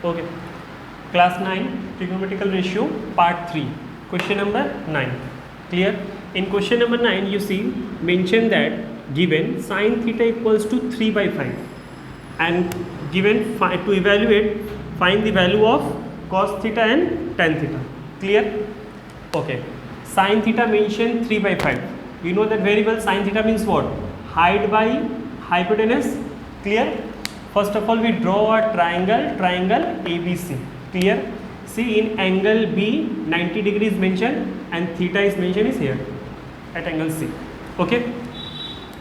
Okay. Class 9 trigonometrical ratio part 3. Question number 9. Clear? In question number 9 you see mentioned that given sin theta equals to 3 by 5 and given to evaluate find the value of cos theta and tan theta. Clear? Okay. Sin theta mentioned 3 by 5. You know that very well. Sin theta means what? Height by hypotenuse. Clear? First of all we draw a triangle ABC. Clear? See, in angle B 90 degrees mentioned and theta is mentioned is here at angle C. Okay.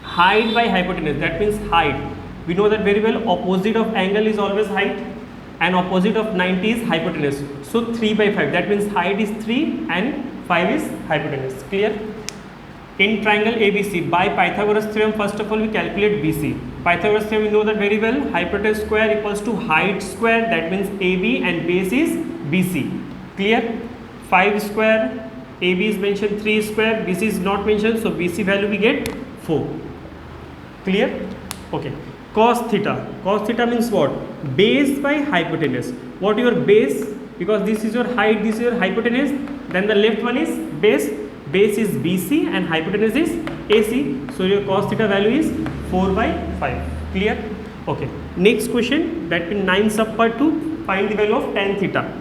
Height by hypotenuse, that means height. We know that very well. Opposite of angle is always height and opposite of 90 is hypotenuse. So 3 by 5, that means height is 3 and 5 is hypotenuse. Clear? In triangle ABC, by Pythagoras theorem, first of all we calculate BC. Pythagoras theorem, we know that very well. Hypotenuse square equals to height square, that means AB, and base is BC. Clear? 5 square, AB is mentioned 3 square, BC is not mentioned, so BC value we get 4. Clear? Okay. Cos theta means what? Base by hypotenuse. What your base? Because this is your height, this is your hypotenuse, then the left one is base. Base is BC and hypotenuse is AC. So your cos theta value is 4 by 5. Clear? Okay. Next question, that in 9 sub part 2, find the value of tan theta.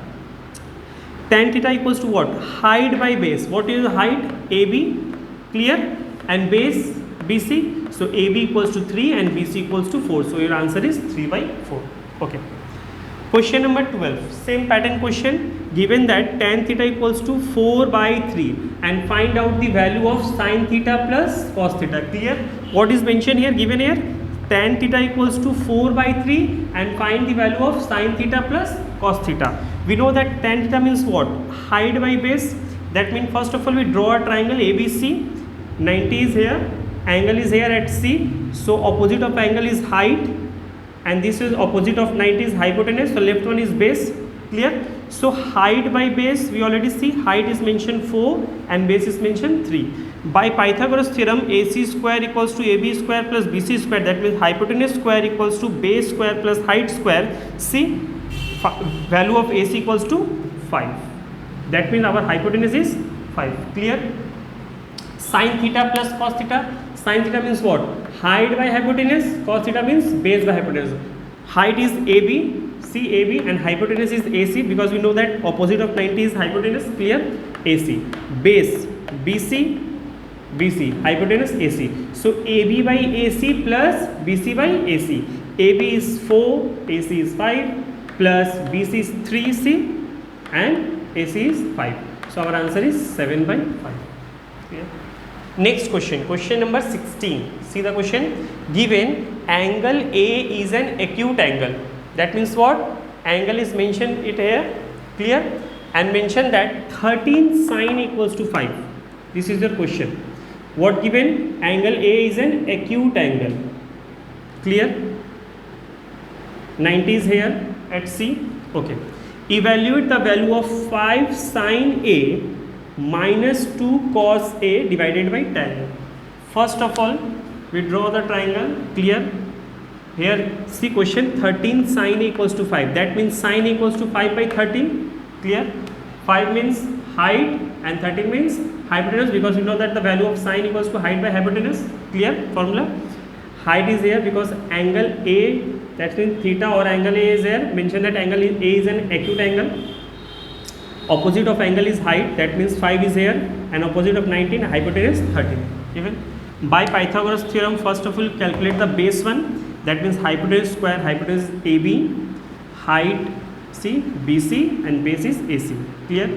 Tan theta equals to what? Height by base. What is the height? AB. Clear? And base BC. So AB equals to 3 and BC equals to 4. So your answer is 3 by 4. Okay. Question number 12. Same pattern question. Given that tan theta equals to 4 by 3 and find out the value of sin theta plus cos theta. Clear? What is mentioned here? Given here, tan theta equals to 4 by 3 and find the value of sin theta plus cos theta. We know that tan theta means what? Height by base. That means first of all we draw a triangle ABC. 90 is here, angle is here at C. So opposite of angle is height and this is opposite of 90 is hypotenuse. So left one is base. Clear? So height by base, we already see height is mentioned 4 and base is mentioned 3. By Pythagoras theorem, AC square equals to AB square plus BC square, that means hypotenuse square equals to base square plus height square. See, value of AC equals to 5. That means our hypotenuse is 5. Clear? Sin theta plus cos theta. Sin theta means what? Height by hypotenuse. Cos theta means base by hypotenuse. Height is AB. See, AB and hypotenuse is AC because we know that opposite of 90 is hypotenuse. Clear? AC. Base BC, hypotenuse AC. So AB by AC plus BC by AC. AB is 4, AC is 5 plus BC is 3C and AC is 5. So our answer is 7 by 5. Clear? Next question, question number 16. See the question. Given angle A is an acute angle. That means what? Angle is mentioned it here. Clear? And mention that 13 sine equals to 5. This is your question. What given? Angle A is an acute angle. Clear? 90 is here at C. Okay. Evaluate the value of 5 sine A minus 2 cos A divided by tan. First of all, we draw the triangle. Clear? Here, see question, 13 sine A equals to 5. That means sine A equals to 5 by 13. Clear? 5 means height and 13 means hypotenuse because we know that the value of sine equals to height by hypotenuse. Clear? Formula. Height is here because angle A, that means theta or angle A is here. Mention that angle A is an acute angle. Opposite of angle is height, that means 5 is here, and opposite of 19 hypotenuse 13. Given? By Pythagoras theorem, first of all calculate the base one. That means hypotenuse square, hypotenuse is AB, height C, BC and base is AC. Clear?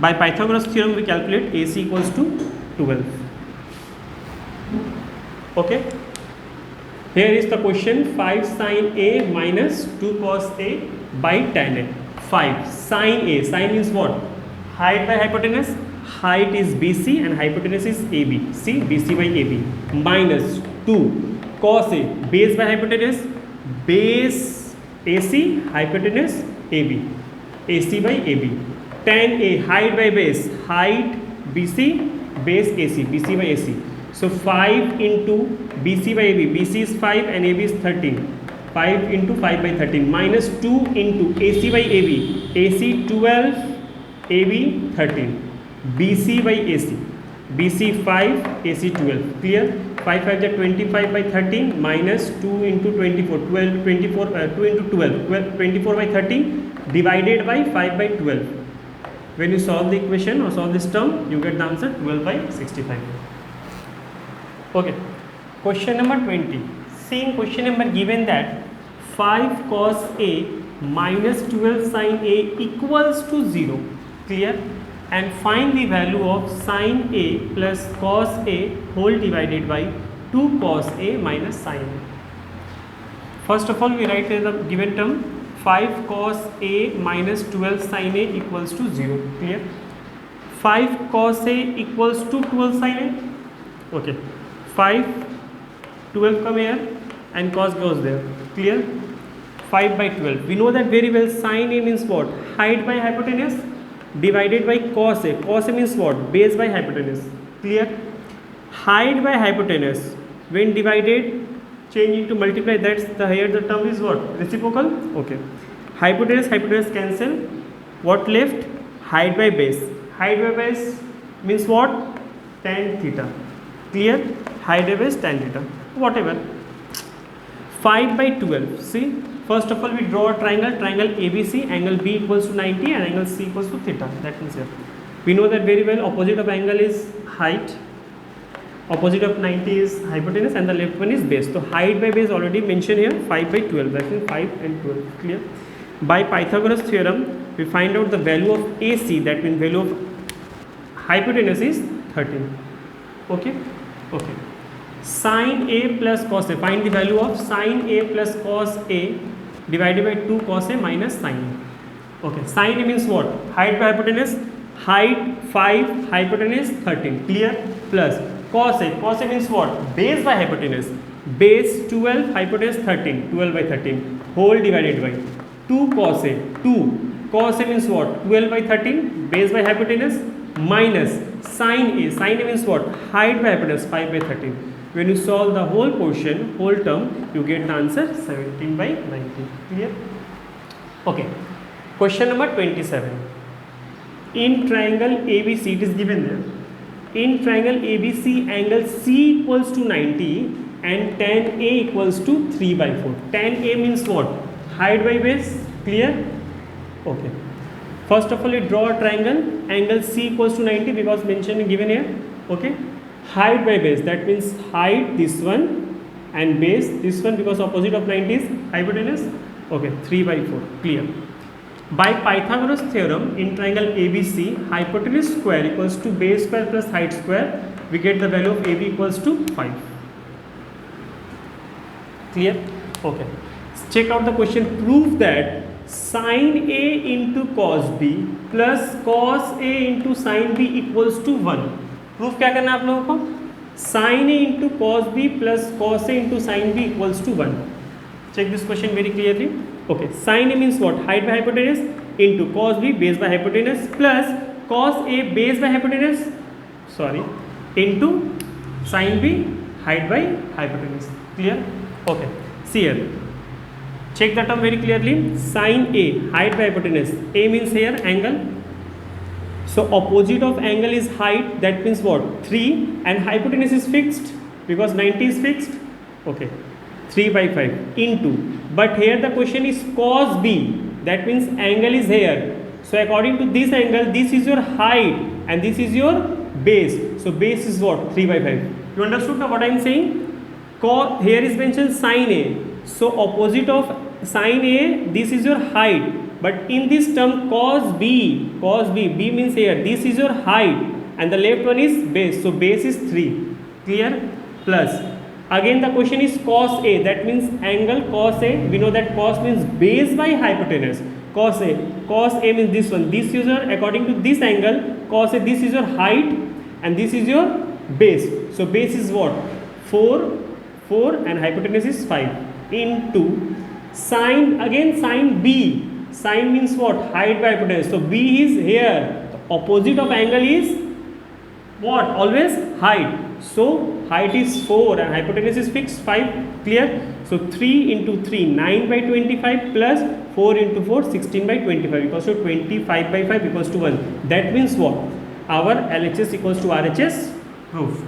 By Pythagoras theorem we calculate AC equals to 12. Okay? Here is the question, 5 sine A minus 2 cos A by tan A. 5 sine A, sine means what? Height by hypotenuse. Height is BC and hypotenuse is AB. See, BC by AB. Minus 2 cos A, base by hypotenuse, base AC, hypotenuse AB, AC by AB. Tan A, height by base, height BC, base AC, BC by AC. So 5 into BC by AB, BC is 5 and AB is 13. 5 into 5 by 13 minus 2 into AC by AB, AC 12, AB 13, BC by AC, BC 5, AC 12. Clear? 5 5 is 25 by 13 minus 2 into 24, 12, 24, 2 into 12, 24 by 13 divided by 5 by 12. When you solve the equation or solve this term, you get the answer 12 by 65. Okay. Question number 20. See in question number given that 5 cos A minus 12 sin A equals to 0. Clear? And find the value of sin A plus cos A whole divided by 2 cos A minus sin A. First of all, we write the given term 5 cos A minus 12 sin A equals to 0. Clear? 5 cos A equals to 12 sin A. Okay. 5, 12 come here and cos goes there. Clear? 5 by 12. We know that very well. Sin A means what? Height by hypotenuse divided by cos A. Cos A means what? Base by hypotenuse. Clear? Height by hypotenuse when divided change into multiply, that's the here the term is what? Reciprocal. Okay. Hypotenuse cancel. What left? Height by base. Height by base means what? Tan theta. Clear? Height by base tan theta. Whatever. 5 by 12. See, first of all we draw a triangle ABC, angle B equals to 90 and angle C equals to theta. That means here we know that very well. Opposite of angle is height, opposite of 90 is hypotenuse, and the left one is base. So height by base already mentioned here, 5 by 12. That means 5 and 12. Clear? By Pythagoras theorem we find out the value of AC, that means value of hypotenuse is 13. Okay. Okay. Sin A plus cos A. Find the value of sin A plus cos A divided by 2 cos A minus sin A. Okay. Sin A means what? Height by hypotenuse. Height 5, hypotenuse 13. Clear? Plus cos A. Cos A means what? Base by hypotenuse. Base 12, hypotenuse 13. 12 by 13. Whole divided by 2 cos A. 2. Cos A means what? 12 by 13. Base by hypotenuse minus sin A. Sin A means what? Height by hypotenuse 5 by 13. When you solve the whole portion, whole term, you get the answer 17 by 90. Clear? Okay. Question number 27. In triangle ABC, it is given there. In triangle ABC, angle C equals to 90 and tan A equals to 3 by 4. Tan A means what? Height by base. Clear? Okay. First of all, we draw a triangle. Angle C equals to 90 because mentioned given here. Okay. Height by base, that means height this one and base this one, because opposite of 90 is hypotenuse. Okay, 3 by 4. Clear? By Pythagoras theorem, in triangle ABC, hypotenuse square equals to base square plus height square. We get the value of AB equals to 5. Clear? Okay. Check out the question. Prove that sin A into cos B plus cos A into sin B equals to 1. Proof क्या करना है आप लोगों को? sin A into cos B plus cos A into sin B equals to 1. Check this question very clearly. Okay, sin A means what? Height by hypotenuse into cos B base by hypotenuse plus cos A base by hypotenuse, sorry, into sin B height by hypotenuse. Clear? Okay. See here. Check the term very clearly. Sin A height by hypotenuse. A means here angle. So opposite of angle is height, that means what? 3, and hypotenuse is fixed because 90 is fixed. Okay, 3 by 5 into, but here the question is cos B, that means angle is here. So according to this angle, this is your height and this is your base. So base is what? 3 by 5. You understood now what I am saying? Here is mentioned sin A. So opposite of sin A, this is your height. But in this term cos B, B means here, this is your height and the left one is base. So base is 3. Clear? Plus, again the question is cos A, that means angle cos A. We know that cos means base by hypotenuse. Cos A means this one. This is your, according to this angle, cos A, this is your height and this is your base. So base is what? 4 and hypotenuse is 5 into sin, again sin B. Sin means what? Height by hypotenuse. So B is here. The opposite of angle is what? Always height. So height is 4 and hypotenuse is fixed 5. Clear? So 3 into 3, 9 by 25 plus 4 into 4, 16 by 25 equals to 25 by 5 equals to 1. That means what? Our LHS equals to RHS proved.